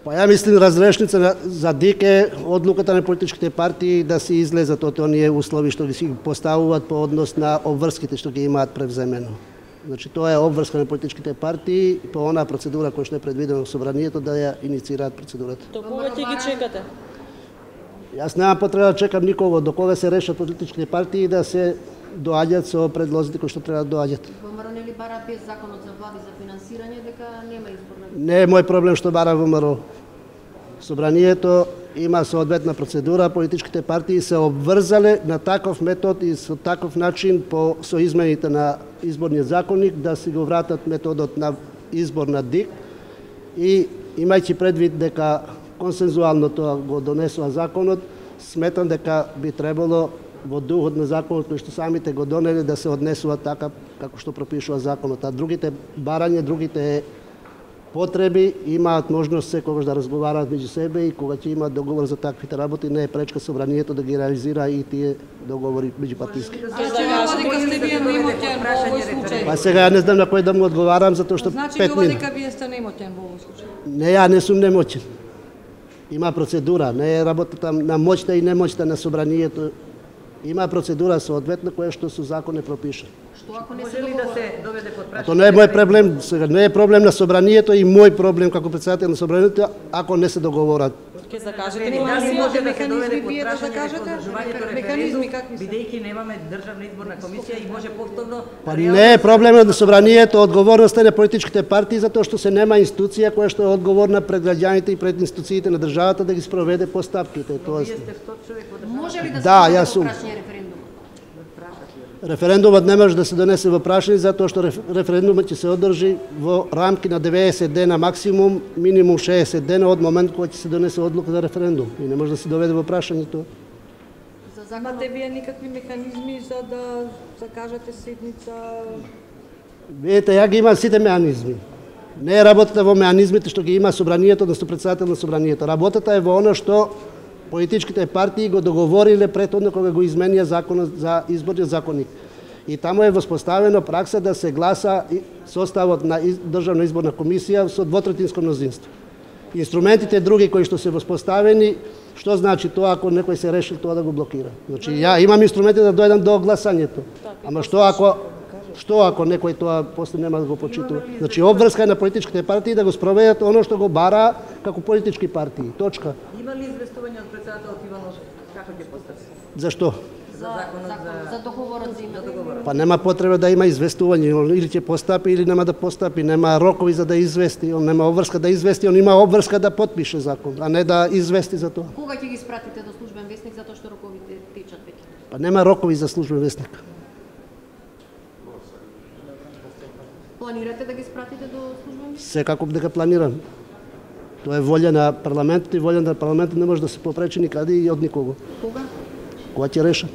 Па ја мислим разрешница за ДИК е одлуката на политичките партии да се излезат од оние услови што ги си поставуваат по однос на обврските што ги имаат превземено. Значи тоа е обврска на политичките партии по онаа процедура која што е предвидена во собранието да ја инициираат процедурата. До кога ќе ги чекате? Јас немам потреба да чекам никого до кога се решат политичките партии да се доаѓаат со предлозите кои што треба да доаѓат. ВМРО нели бара без законот за влади за финансирање дека нема изборна? Не е мој проблем што бара ВМРО. Собранието има соодветна процедура, политичките партии се обврзале на таков метод и со таков начин со измените на изборниот законник да си го вратат методот на избор на ДИК и имајќи предвид дека консензуално тоа го донесува законот, сметам дека би требало во духот на законот кој што самите го донеле да се однесува така како што пропишува законот, а другите барања, другите потреби имаат можност секогаш да разговараат меѓу себе и кога ќе имаат договор за таквите работи, не е пречка собранието да ги реализира и тие договори меѓупартиски. Па сега ја не знам на кој да му одговарам затоа што значи 5 минути. дека вие сте немотен во овој случај. Не, ја не сум немоćен. Има процедура, не е работата на моќта и немоќта на собранието. Има процедура соодветна која што со закон е пропишана. Што ако не Може се ли да договора? се доведе под прашање? Тоа не е мој проблем, сега не е проблем на собранието и мој проблем како председател на собранието ако не се договорат. Ќе закажете Дали комисија? може да се доведе Механизми под вие да прашање закажете? одржувањето Механизми референдум, какви се? бидејќи немаме државна изборна комисија и може повторно... Па не е проблем на собранието, одговорноста е на политичките партии затоа што се нема институција која што е одговорна пред граѓаните и пред институциите на државата да ги спроведе постапките. Тоа Вие сте 100 човек во државата. Може ли да се Да, доведе јас до сум. прашање референдум? Референдумот не може да се донесе во прашање затоа што референдумот ќе се одржи во рамки на 90 дена максимум, минимум 60 дена од момент кога ќе се донесе одлука за референдум и не може да се доведе во прашањето. За законот? Имате вие никакви механизми за да закажете седница? Видите, ја ги имам сите меанизми. Не е работата во меанизмите што ги има собранието, односно председател на собранието. Работата е во она што политичките партии го договориле претходно кога го изменија законот за изборниот законник. И таму е воспоставено пракса да се гласа составот на Државна изборна комисија со двотретинско мнозинство. Инструментите други кои што се воспоставени, што значи тоа ако некој се решил тоа да го блокира? Значи ја имам инструменти да дојдам до гласањето. Ама што ако некој тоа после нема да го почитува? Значи обврска е на политичките партии да го спроведат оно што го бара како политички партии. Точка. Има ли известување од председателот Иванов како ќе постапи? Зашто? За договорот за името. Па нема потреба да има известување, или ќе постапи или нема да постапи, нема рокови за да извести, он нема обврска да извести, он има обврска да потпише закон, а не да извести за тоа. Кога ќе ги спратите до службен весник затоа што роковите течат веќе? Па нема рокови за службен весник. Планирате да ги спратите до службен весник? Секако дека планирам. Тоа е волја на парламентот и волја на парламентот не може да се попречи никаде и од никого. Кога? Кога ќе решат?